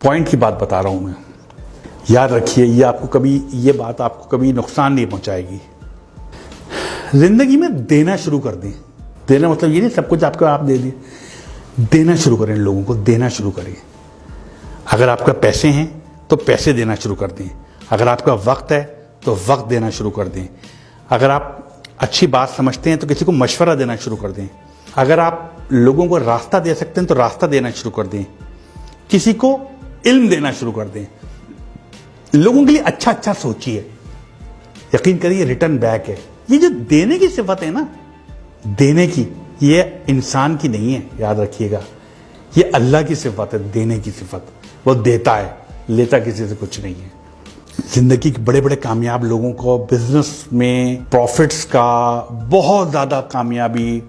Point की बात बता रहा हूं मैं। याद रखिए, ये बात आपको कभी नुकसान नहीं पहुंचाएगी। जिंदगी में देना शुरू कर दें। देना मतलब ये नहीं सब कुछ आपको आप दे दिए। देना शुरू करें, लोगों को देना शुरू करें। अगर आपका पैसे हैं तो पैसे देना शुरू कर दें। अगर आपका वक्त है तो वक्त देना शुरू कर दें। अगर आप अच्छी बात समझते हैं तो किसी को मशवरा देना शुरू कर दें। अगर आप लोगों को रास्ता दे सकते हैं तो रास्ता देना शुरू कर दें। किसी को इल्म देना शुरू कर दें। लोगों के लिए अच्छा अच्छा सोचिए। यकीन करिए रिटर्न बैक है। ये जो देने की सिफत है ना, देने की, ये इंसान की नहीं है, याद रखिएगा। ये अल्लाह की सिफत है, देने की सिफत। वो देता है, लेता किसी से कुछ नहीं है। जिंदगी के बड़े बड़े कामयाब लोगों को बिजनेस में प्रॉफिट्स का बहुत ज्यादा कामयाबी,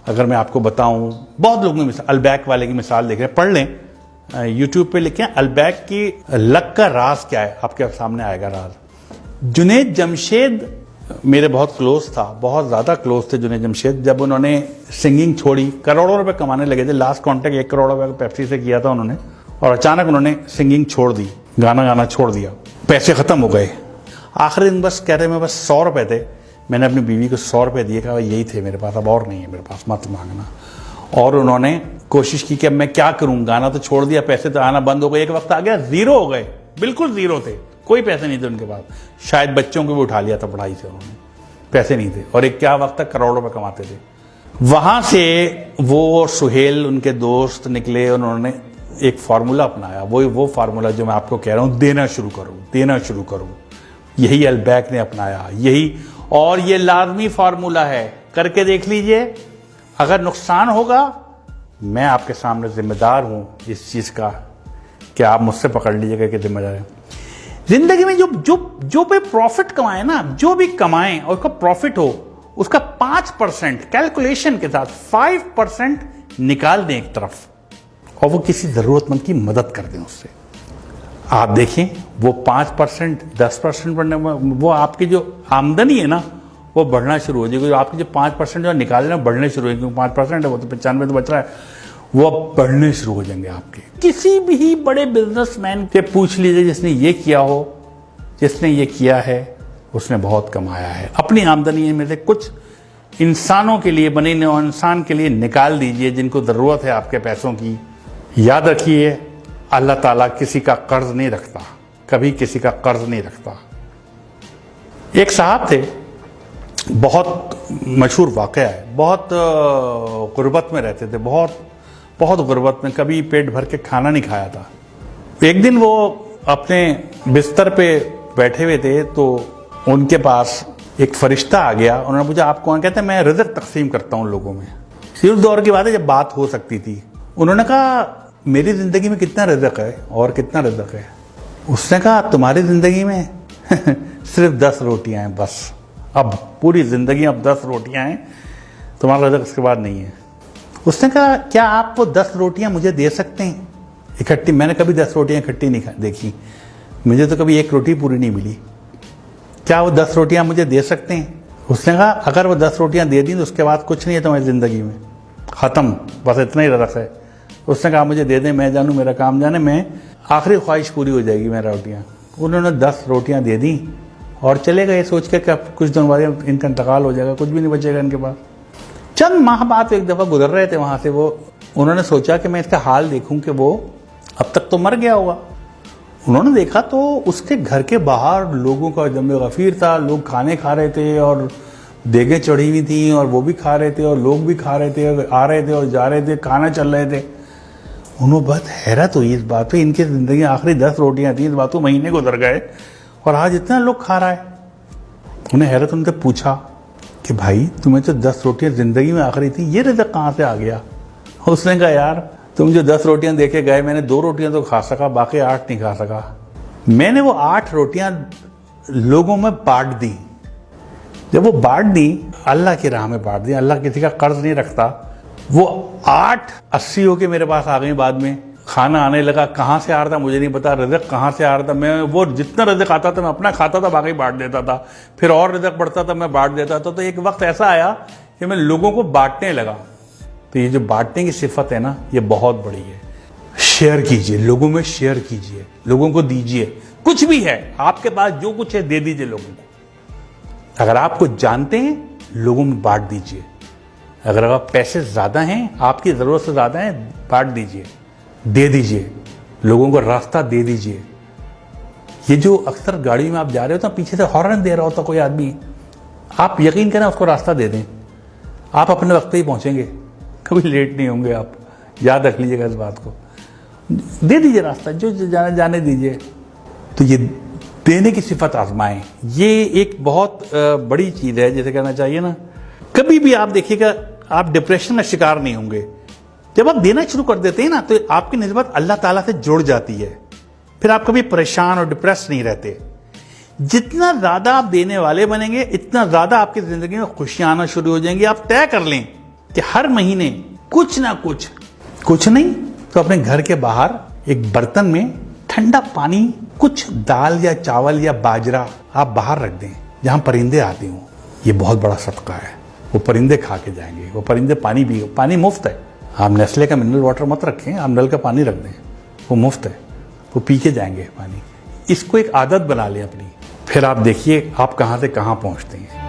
अगर मैं आपको बताऊं, बहुत लोगों ने अलबैक वाले की मिसाल देख रहे हैं, पढ़ लें, यूट्यूब पे लिखें अलबैक की लक का राज क्या है, आपके सामने आएगा राज। जुनैद जमशेद मेरे बहुत क्लोज था, बहुत ज्यादा क्लोज थे जुनैद जमशेद। जब उन्होंने सिंगिंग छोड़ी, करोड़ों रुपए कमाने लगे थे। लास्ट कॉन्ट्रैक्ट 1 करोड़ रुपए पेप्सी से किया था उन्होंने, और अचानक उन्होंने सिंगिंग छोड़ दी, गाना गाना छोड़ दिया। पैसे खत्म हो गए। आखिरी दिन बस कह रहे मैं बस 100 रुपए थे, मैंने अपनी बीवी को 100 रुपए दिए, कहा यही थे मेरे पास, अब और नहीं है मेरे पास, मत मांगना। और उन्होंने कोशिश की कि अब मैं क्या करूं, गाना तो छोड़ दिया, पैसे तो आना बंद हो गए। एक वक्त आ गया जीरो हो गए, बिल्कुल जीरो थे, कोई पैसे नहीं थे उनके पास। शायद बच्चों को भी उठा लिया था पढ़ाई से उन्होंने, पैसे नहीं थे। और एक क्या वक्त तक करोड़ों रुपए कमाते थे। वहां से वो सुहेल उनके दोस्त निकले, उन्होंने एक फार्मूला अपनाया। वो फार्मूला जो मैं आपको कह रहा हूं, देना शुरू करो, देना शुरू करो। यही अलबैक ने अपनाया, यही, और ये लाजमी फार्मूला है, करके देख लीजिए। अगर नुकसान होगा, मैं आपके सामने जिम्मेदार हूं इस चीज का कि आप मुझसे पकड़ लीजिएगा कि जिम्मेदार है। जिंदगी में जो भी प्रॉफिट कमाए ना, जो भी कमाएं और उसका प्रॉफिट हो, उसका 5% कैलकुलेशन के साथ 5% निकाल दें एक तरफ, और वो किसी जरूरतमंद की मदद कर दें उससे। आप देखें वो 5%, 10% बढ़ने में, वो आपकी जो आमदनी है ना, वो बढ़ना शुरू हो जाएगी। आपके जो 5% जो निकाले ना, बढ़ने शुरू हो, क्योंकि 5% है, वो तो 95 तो बच रहा है, वो अब बढ़ने शुरू हो जाएंगे आपके। किसी भी बड़े बिजनेसमैन से पूछ लीजिए जिसने ये किया हो, जिसने ये किया है, उसने बहुत कमाया है। अपनी आमदनी में से कुछ इंसानों के लिए, बने इंसान के लिए निकाल दीजिए, जिनको जरूरत है आपके पैसों की। याद रखिए, अल्लाह ताला किसी का कर्ज नहीं रखता, कभी किसी का कर्ज नहीं रखता। एक साहब थे, बहुत मशहूर वाकया है, बहुत गुर्बत में रहते थे, बहुत गुर्बत में, कभी पेट भर के खाना नहीं खाया था। एक दिन वो अपने बिस्तर पे बैठे हुए थे, तो उनके पास एक फरिश्ता आ गया। उन्होंने पूछा आप कौन? कहते मैं रिज़्क तकसीम करता हूँ लोगों में। उस दौर की बात है जब बात हो सकती थी। उन्होंने कहा मेरी जिंदगी में कितना रिज़्क है और कितना रिज़्क है? उसने कहा तुम्हारी जिंदगी में सिर्फ 10 रोटियां हैं बस। अब पूरी जिंदगी अब 10 रोटियां हैं, तुम्हारा रिज़्क इसके बाद नहीं है। उसने कहा क्या आप वो 10 रोटियां मुझे दे सकते हैं इकट्ठी? मैंने कभी 10 रोटियां इकट्ठी नहीं देखी, मुझे तो कभी एक रोटी पूरी नहीं मिली। क्या वो 10 रोटियां मुझे दे सकते हैं? उसने कहा अगर वो 10 रोटियां दे दी तो उसके बाद कुछ नहीं है तुम्हारी जिंदगी में, खत्म, बस इतना ही रिज़्क है। उसने कहा मुझे दे दें, मैं जानूं, मेरा काम जाने, मैं आखिरी ख्वाहिश पूरी हो जाएगी मेरा रोटियां। उन्होंने 10 रोटियां दे दी और चले गए सोच के कि कुछ दिन बाद इनका इंतकाल हो जाएगा, कुछ भी नहीं बचेगा इनके पास। चंद माह बाद एक दफ़ा गुजर रहे थे वहां से, वो उन्होंने सोचा कि मैं इसका हाल देखूं कि वो अब तक तो मर गया होगा। उन्होंने देखा तो उसके घर के बाहर लोगों का जमे गफीर था, लोग खाने खा रहे थे और देगें चढ़ी हुई थी और वो भी खा रहे थे और लोग भी खा रहे थे, आ रहे थे और जा रहे थे, खाना चल रहे थे। उन्होंने बहुत हैरत हुई इस बात पे, इनकी जिंदगी आखिरी 10 रोटियां थी, इस बात को महीने गुजर गए और आज इतना लोग खा रहा है। उन्हें हैरत, उनसे पूछा कि भाई तुम्हें तो 10 रोटियां जिंदगी में आखिरी थी, ये रिज़्क कहाँ से आ गया? उसने कहा यार तुम जो 10 रोटियां देके गए, मैंने 2 रोटियां तो खा सका, बाकी 8 नहीं खा सका। मैंने वो 8 रोटियां लोगों में बांट दी। जब वो बांट दी, अल्लाह की राह में बांट दी, अल्लाह किसी का कर्ज नहीं रखता। वो 8 80 होके मेरे पास आ गई। बाद में खाना आने लगा, कहाँ से आ रहा था मुझे नहीं पता, रिज़्क कहाँ से आ रहा था। मैं वो जितना रिज़्क आता था मैं अपना खाता था, बाकी बांट देता था, फिर और रिज़्क बढ़ता था मैं बांट देता था। तो एक वक्त ऐसा आया कि मैं लोगों को बांटने लगा। तो ये जो बांटने की सिफत है ना, ये बहुत बड़ी है। शेयर कीजिए, लोगों में शेयर कीजिए, लोगों को दीजिए। कुछ भी है आपके पास, जो कुछ है दे दीजिए लोगों को। अगर आपको जानते हैं, लोगों में बांट दीजिए। अगर आप पैसे ज्यादा हैं, आपकी जरूरत से ज्यादा है, बांट दीजिए, दे दीजिए, लोगों को रास्ता दे दीजिए। ये जो अक्सर गाड़ी में आप जा रहे हो तो पीछे से हॉर्न दे रहा होता कोई आदमी, आप यकीन करें उसको रास्ता दे दें, आप अपने वक्त पे ही पहुंचेंगे, कभी लेट नहीं होंगे आप। याद रख लीजिएगा इस बात को। दे दीजिए रास्ता, जो जाने दीजिए। तो ये देने की सिफत आजमाएं, ये एक बहुत बड़ी चीज है, जैसे कहना चाहिए ना। कभी भी आप देखिएगा, आप डिप्रेशन का शिकार नहीं होंगे। जब आप देना शुरू कर देते हैं ना, तो आपकी निस्बत अल्लाह ताला से जुड़ जाती है, फिर आप कभी परेशान और डिप्रेस नहीं रहते। जितना ज्यादा आप देने वाले बनेंगे, इतना ज्यादा आपकी जिंदगी में खुशियां आना शुरू हो जाएंगी। आप तय कर लें कि हर महीने कुछ ना कुछ नहीं तो अपने घर के बाहर एक बर्तन में ठंडा पानी, कुछ दाल या चावल या बाजरा आप बाहर रख दें, जहां परिंदे आते हों। ये बहुत बड़ा सदका है। वो परिंदे खा के जाएंगे, वो परिंदे पानी पी, पानी मुफ्त है। आप नेस्ले का मिनरल वाटर मत रखें, आप नल का पानी रख दें, वो मुफ्त है, वो पी के जाएंगे पानी। इसको एक आदत बना लें अपनी, फिर आप देखिए आप कहां से कहां पहुंचते हैं।